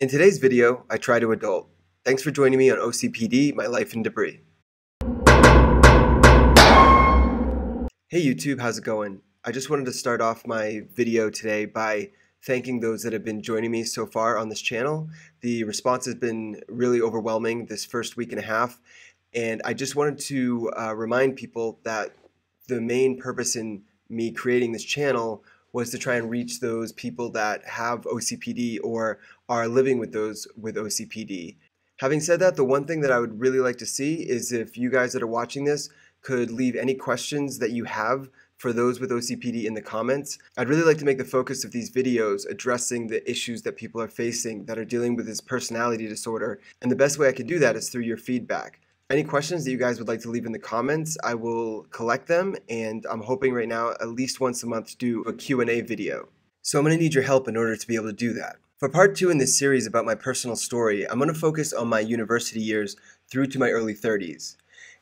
In today's video, I try to adult. Thanks for joining me on OCPD, My Life in Debris. Hey YouTube, how's it going? I just wanted to start off my video today by thanking those that have been joining me so far on this channel. The response has been really overwhelming this first week and a half, and I just wanted to remind people that the main purpose in me creating this channel was to try and reach those people that have OCPD or are living with those with OCPD. Having said that, the one thing that I would really like to see is if you guys that are watching this could leave any questions that you have for those with OCPD in the comments. I'd really like to make the focus of these videos addressing the issues that people are facing that are dealing with this personality disorder, and the best way I can do that is through your feedback. Any questions that you guys would like to leave in the comments, I will collect them, and I'm hoping right now at least once a month to do a Q&A video. So I'm going to need your help in order to be able to do that. For part 2 in this series about my personal story, I'm going to focus on my university years through to my early 30s.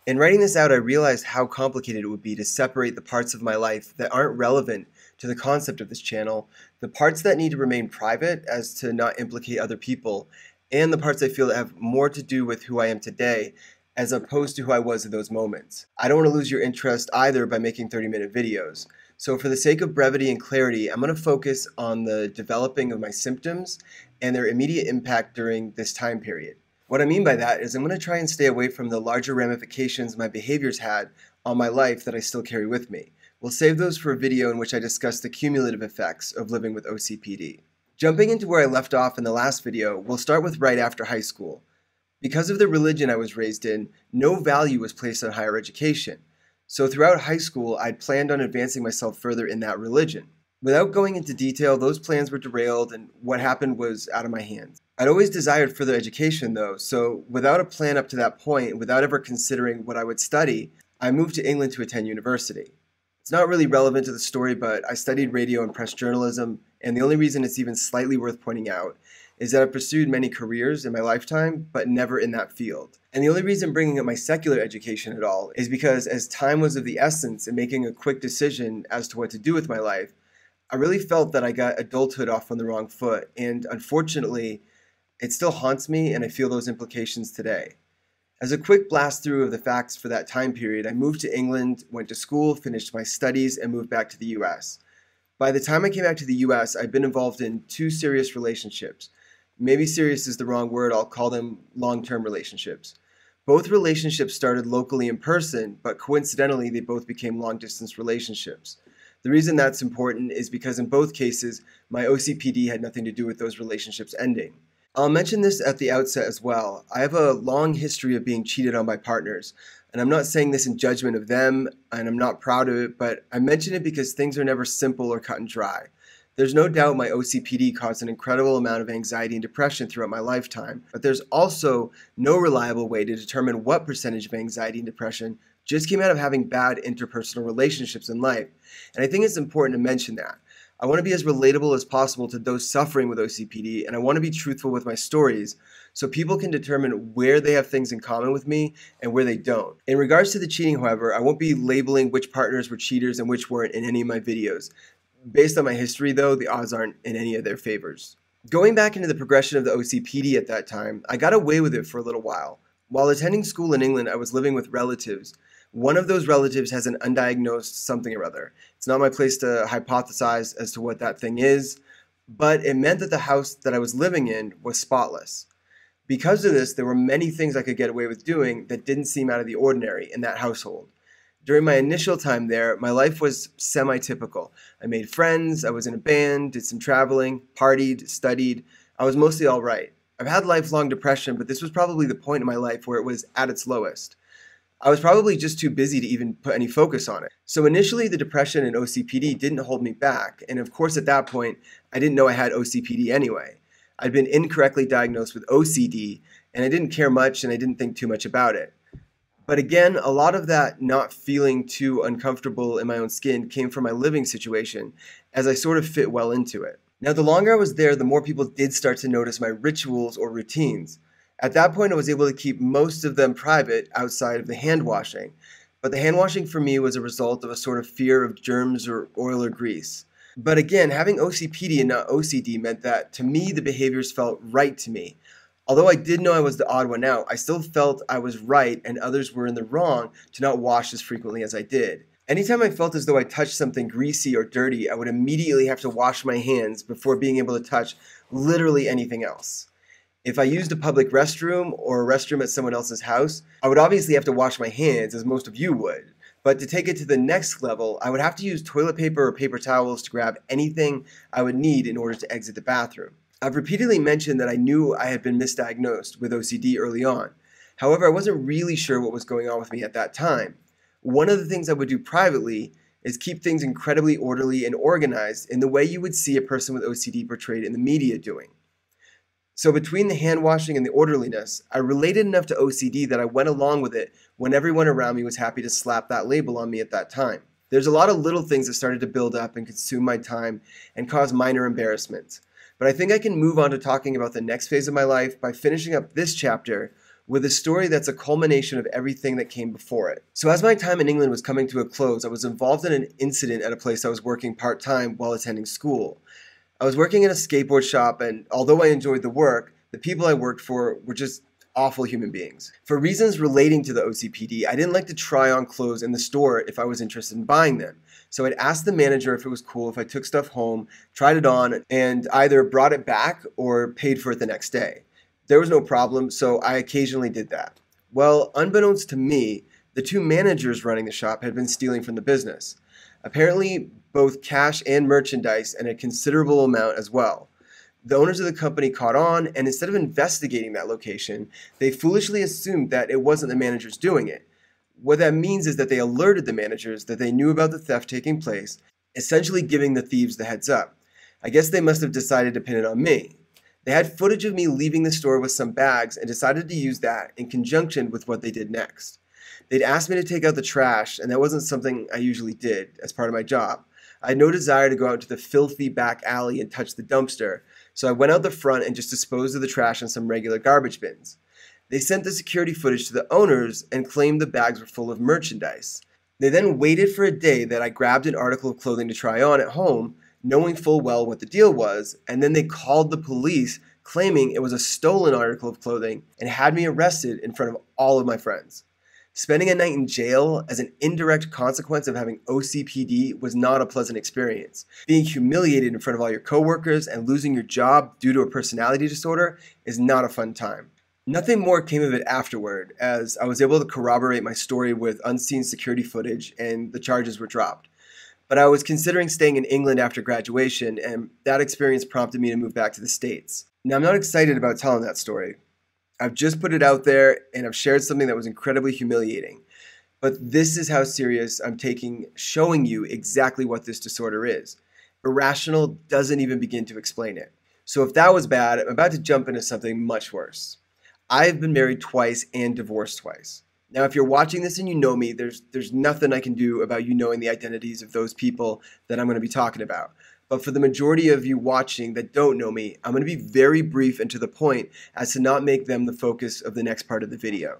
In writing this out, I realized how complicated it would be to separate the parts of my life that aren't relevant to the concept of this channel, the parts that need to remain private as to not implicate other people, and the parts I feel that have more to do with who I am today as opposed to who I was at those moments. I don't want to lose your interest either by making 30-minute videos. So for the sake of brevity and clarity, I'm going to focus on the developing of my symptoms and their immediate impact during this time period. What I mean by that is I'm going to try and stay away from the larger ramifications my behaviors had on my life that I still carry with me. We'll save those for a video in which I discuss the cumulative effects of living with OCPD. Jumping into where I left off in the last video, we'll start with right after high school. Because of the religion I was raised in, no value was placed on higher education. So throughout high school, I'd planned on advancing myself further in that religion. Without going into detail, those plans were derailed and what happened was out of my hands. I'd always desired further education though, so without a plan up to that point, without ever considering what I would study, I moved to England to attend university. It's not really relevant to the story, but I studied radio and press journalism, and the only reason it's even slightly worth pointing out is that I've pursued many careers in my lifetime, but never in that field. And the only reason bringing up my secular education at all is because as time was of the essence in making a quick decision as to what to do with my life, I really felt that I got adulthood off on the wrong foot, and unfortunately, it still haunts me and I feel those implications today. As a quick blast through of the facts for that time period, I moved to England, went to school, finished my studies, and moved back to the US. By the time I came back to the US, I'd been involved in 2 serious relationships. Maybe serious is the wrong word, I'll call them long-term relationships. Both relationships started locally in person, but coincidentally they both became long-distance relationships. The reason that's important is because in both cases, my OCPD had nothing to do with those relationships ending. I'll mention this at the outset as well. I have a long history of being cheated on by partners, and I'm not saying this in judgment of them, and I'm not proud of it, but I mention it because things are never simple or cut and dry. There's no doubt my OCPD caused an incredible amount of anxiety and depression throughout my lifetime, but there's also no reliable way to determine what percentage of anxiety and depression just came out of having bad interpersonal relationships in life. And I think it's important to mention that. I want to be as relatable as possible to those suffering with OCPD, and I want to be truthful with my stories so people can determine where they have things in common with me and where they don't. In regards to the cheating, however, I won't be labeling which partners were cheaters and which weren't in any of my videos. Based on my history, though, the odds aren't in any of their favors. Going back into the progression of the OCPD at that time, I got away with it for a little while. While attending school in England, I was living with relatives. One of those relatives has an undiagnosed something or other. It's not my place to hypothesize as to what that thing is, but it meant that the house that I was living in was spotless. Because of this, there were many things I could get away with doing that didn't seem out of the ordinary in that household. During my initial time there, my life was semi-typical. I made friends, I was in a band, did some traveling, partied, studied. I was mostly all right. I've had lifelong depression, but this was probably the point in my life where it was at its lowest. I was probably just too busy to even put any focus on it. So initially the depression and OCPD didn't hold me back, and of course at that point I didn't know I had OCPD anyway. I'd been incorrectly diagnosed with OCD, and I didn't care much and I didn't think too much about it. But again, a lot of that not feeling too uncomfortable in my own skin came from my living situation, as I sort of fit well into it. Now, the longer I was there, the more people did start to notice my rituals or routines. At that point, I was able to keep most of them private outside of the hand washing. But the hand washing for me was a result of a sort of fear of germs or oil or grease. But again, having OCPD and not OCD meant that to me, the behaviors felt right to me. Although I did know I was the odd one out, I still felt I was right and others were in the wrong to not wash as frequently as I did. Anytime I felt as though I touched something greasy or dirty, I would immediately have to wash my hands before being able to touch literally anything else. If I used a public restroom or a restroom at someone else's house, I would obviously have to wash my hands, as most of you would. But to take it to the next level, I would have to use toilet paper or paper towels to grab anything I would need in order to exit the bathroom. I've repeatedly mentioned that I knew I had been misdiagnosed with OCD early on. However, I wasn't really sure what was going on with me at that time. One of the things I would do privately is keep things incredibly orderly and organized in the way you would see a person with OCD portrayed in the media doing. So between the hand washing and the orderliness, I related enough to OCD that I went along with it when everyone around me was happy to slap that label on me at that time. There's a lot of little things that started to build up and consume my time and cause minor embarrassment. But I think I can move on to talking about the next phase of my life by finishing up this chapter with a story that's a culmination of everything that came before it. So as my time in England was coming to a close, I was involved in an incident at a place I was working part-time while attending school. I was working in a skateboard shop, and although I enjoyed the work, the people I worked for were just awful human beings. For reasons relating to the OCPD, I didn't like to try on clothes in the store if I was interested in buying them. So I'd ask the manager if it was cool if I took stuff home, tried it on, and either brought it back or paid for it the next day. There was no problem, so I occasionally did that. Well, unbeknownst to me, the two managers running the shop had been stealing from the business. Apparently, both cash and merchandise, and a considerable amount as well. The owners of the company caught on, and instead of investigating that location, they foolishly assumed that it wasn't the managers doing it. What that means is that they alerted the managers that they knew about the theft taking place, essentially giving the thieves the heads up. I guess they must have decided to pin it on me. They had footage of me leaving the store with some bags and decided to use that in conjunction with what they did next. They'd asked me to take out the trash, and that wasn't something I usually did as part of my job. I had no desire to go out to the filthy back alley and touch the dumpster, so I went out the front and just disposed of the trash in some regular garbage bins. They sent the security footage to the owners and claimed the bags were full of merchandise. They then waited for a day that I grabbed an article of clothing to try on at home, knowing full well what the deal was, and then they called the police claiming it was a stolen article of clothing and had me arrested in front of all of my friends. Spending a night in jail as an indirect consequence of having OCPD was not a pleasant experience. Being humiliated in front of all your coworkers and losing your job due to a personality disorder is not a fun time. Nothing more came of it afterward, as I was able to corroborate my story with unseen security footage and the charges were dropped. But I was considering staying in England after graduation, and that experience prompted me to move back to the States. Now, I'm not excited about telling that story. I've just put it out there and I've shared something that was incredibly humiliating. But this is how serious I'm taking showing you exactly what this disorder is. Irrational doesn't even begin to explain it. So if that was bad, I'm about to jump into something much worse. I've been married twice and divorced twice. Now, if you're watching this and you know me, there's nothing I can do about you knowing the identities of those people that I'm going to be talking about. But for the majority of you watching that don't know me, I'm going to be very brief and to the point as to not make them the focus of the next part of the video.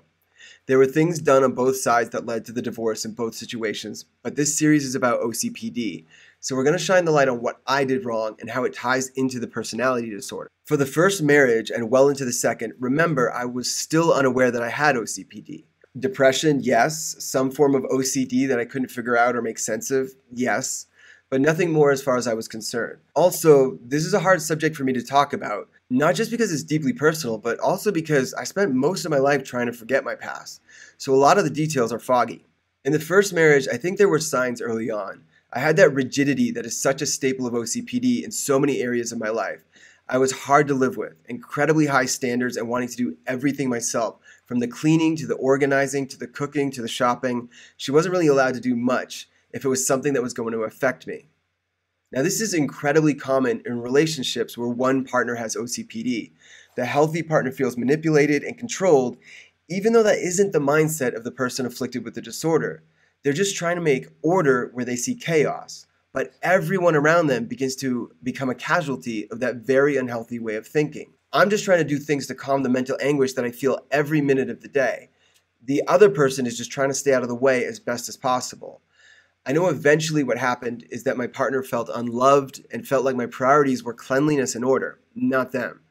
There were things done on both sides that led to the divorce in both situations, but this series is about OCPD. So we're going to shine the light on what I did wrong and how it ties into the personality disorder. For the first marriage and well into the second, remember, I was still unaware that I had OCPD. Depression, yes. Some form of OCD that I couldn't figure out or make sense of, yes. But nothing more as far as I was concerned. Also, this is a hard subject for me to talk about, not just because it's deeply personal, but also because I spent most of my life trying to forget my past. So a lot of the details are foggy. In the first marriage, I think there were signs early on. I had that rigidity that is such a staple of OCPD in so many areas of my life. I was hard to live with, incredibly high standards and wanting to do everything myself, from the cleaning to the organizing to the cooking to the shopping. She wasn't really allowed to do much if it was something that was going to affect me. Now, this is incredibly common in relationships where one partner has OCPD. The healthy partner feels manipulated and controlled, even though that isn't the mindset of the person afflicted with the disorder. They're just trying to make order where they see chaos, but everyone around them begins to become a casualty of that very unhealthy way of thinking. I'm just trying to do things to calm the mental anguish that I feel every minute of the day. The other person is just trying to stay out of the way as best as possible. I know eventually what happened is that my partner felt unloved and felt like my priorities were cleanliness and order, not them.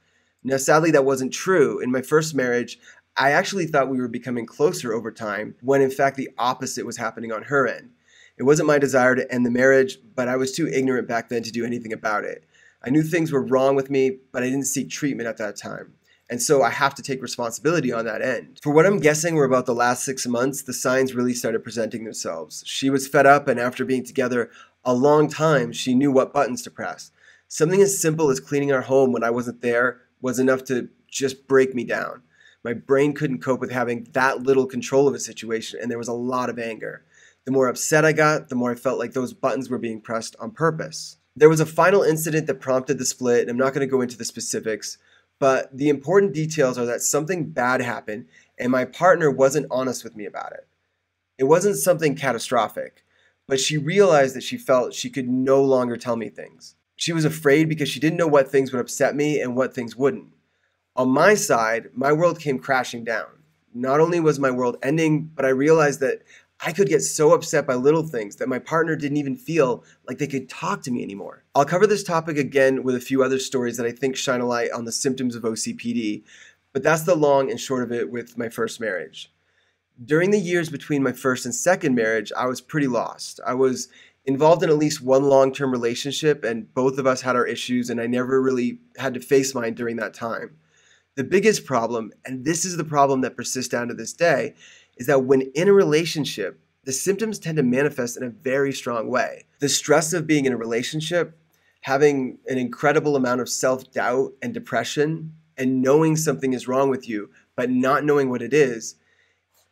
Now, sadly, that wasn't true. In my first marriage, I actually thought we were becoming closer over time, when in fact the opposite was happening on her end. It wasn't my desire to end the marriage, but I was too ignorant back then to do anything about it. I knew things were wrong with me, but I didn't seek treatment at that time. And so I have to take responsibility on that end. For what I'm guessing were about the last 6 months, the signs really started presenting themselves. She was fed up, and after being together a long time, she knew what buttons to press. Something as simple as cleaning our home when I wasn't there was enough to just break me down. My brain couldn't cope with having that little control of a situation, and there was a lot of anger. The more upset I got, the more I felt like those buttons were being pressed on purpose. There was a final incident that prompted the split, and I'm not going to go into the specifics, but the important details are that something bad happened and my partner wasn't honest with me about it. It wasn't something catastrophic, but she realized that she felt she could no longer tell me things. She was afraid because she didn't know what things would upset me and what things wouldn't. On my side, my world came crashing down. Not only was my world ending, but I realized that I could get so upset by little things that my partner didn't even feel like they could talk to me anymore. I'll cover this topic again with a few other stories that I think shine a light on the symptoms of OCPD, but that's the long and short of it with my first marriage. During the years between my first and second marriage, I was pretty lost. I was involved in at least one long-term relationship, and both of us had our issues, and I never really had to face mine during that time. The biggest problem, and this is the problem that persists down to this day, is that when in a relationship, the symptoms tend to manifest in a very strong way. The stress of being in a relationship, having an incredible amount of self-doubt and depression, and knowing something is wrong with you, but not knowing what it is,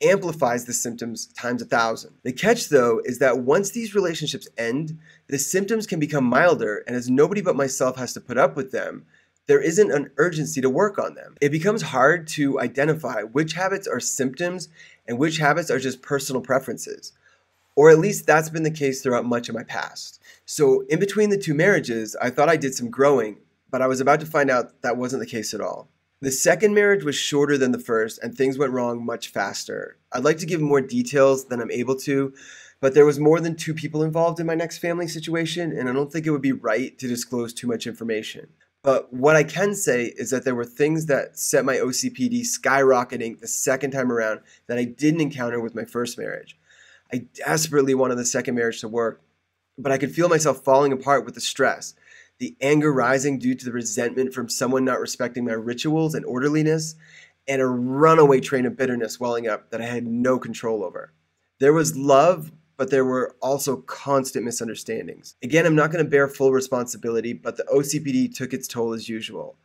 amplifies the symptoms times 1,000. The catch, though, is that once these relationships end, the symptoms can become milder, and as nobody but myself has to put up with them, there isn't an urgency to work on them. It becomes hard to identify which habits are symptoms and which habits are just personal preferences. Or at least that's been the case throughout much of my past. So in between the two marriages, I thought I did some growing, but I was about to find out that wasn't the case at all. The second marriage was shorter than the first, and things went wrong much faster. I'd like to give more details than I'm able to, but there was more than 2 people involved in my next family situation, and I don't think it would be right to disclose too much information. But what I can say is that there were things that set my OCPD skyrocketing the second time around that I didn't encounter with my first marriage. I desperately wanted the second marriage to work, but I could feel myself falling apart with the stress, the anger rising due to the resentment from someone not respecting my rituals and orderliness, and a runaway train of bitterness welling up that I had no control over. There was love, but there were also constant misunderstandings. Again, I'm not going to bear full responsibility, but the OCPD took its toll as usual.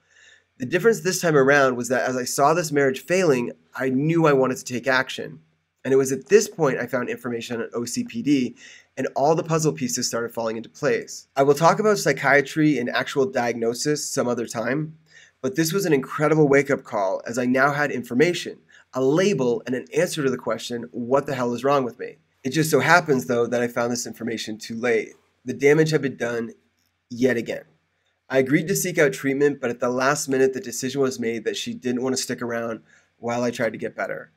The difference this time around was that as I saw this marriage failing, I knew I wanted to take action. And it was at this point I found information on OCPD, and all the puzzle pieces started falling into place. I will talk about psychiatry and actual diagnosis some other time, but this was an incredible wake-up call as I now had information, a label, and an answer to the question, what the hell is wrong with me? It just so happens, though, that I found this information too late. The damage had been done yet again. I agreed to seek out treatment, but at the last minute, the decision was made that she didn't want to stick around while I tried to get better.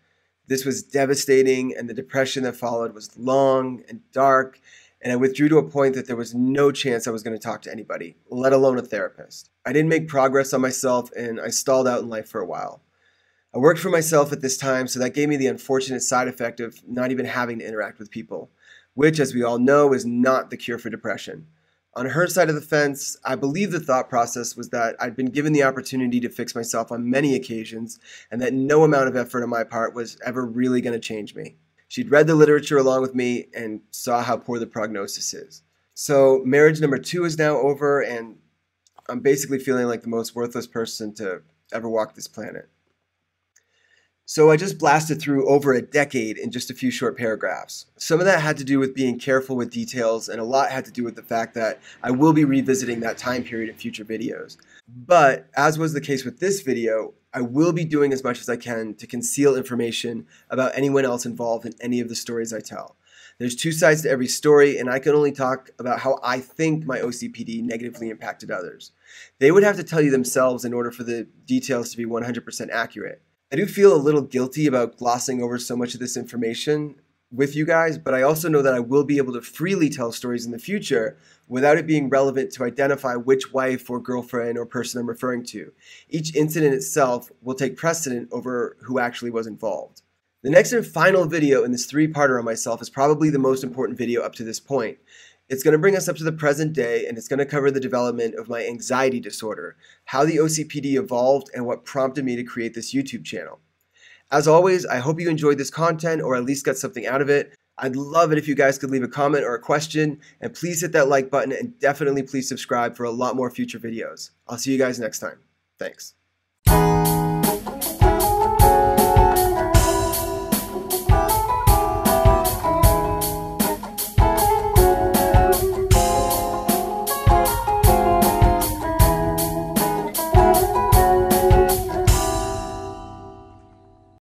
This was devastating, and the depression that followed was long and dark, and I withdrew to a point that there was no chance I was going to talk to anybody, let alone a therapist. I didn't make progress on myself, and I stalled out in life for a while. I worked for myself at this time, so that gave me the unfortunate side effect of not even having to interact with people, which, as we all know, is not the cure for depression. On her side of the fence, I believe the thought process was that I'd been given the opportunity to fix myself on many occasions, and that no amount of effort on my part was ever really going to change me. She'd read the literature along with me and saw how poor the prognosis is. So marriage number 2 is now over, and I'm basically feeling like the most worthless person to ever walk this planet. So I just blasted through over a decade in just a few short paragraphs. Some of that had to do with being careful with details, and a lot had to do with the fact that I will be revisiting that time period in future videos. But as was the case with this video, I will be doing as much as I can to conceal information about anyone else involved in any of the stories I tell. There's 2 sides to every story, and I can only talk about how I think my OCPD negatively impacted others. They would have to tell you themselves in order for the details to be 100% accurate. I do feel a little guilty about glossing over so much of this information. with you guys, but I also know that I will be able to freely tell stories in the future without it being relevant to identify which wife or girlfriend or person I'm referring to. Each incident itself will take precedent over who actually was involved. The next and final video in this three-parter on myself is probably the most important video up to this point. It's going to bring us up to the present day, and it's going to cover the development of my anxiety disorder, how the OCPD evolved, and what prompted me to create this YouTube channel. As always, I hope you enjoyed this content or at least got something out of it. I'd love it if you guys could leave a comment or a question, and please hit that like button, and definitely please subscribe for a lot more future videos. I'll see you guys next time. Thanks.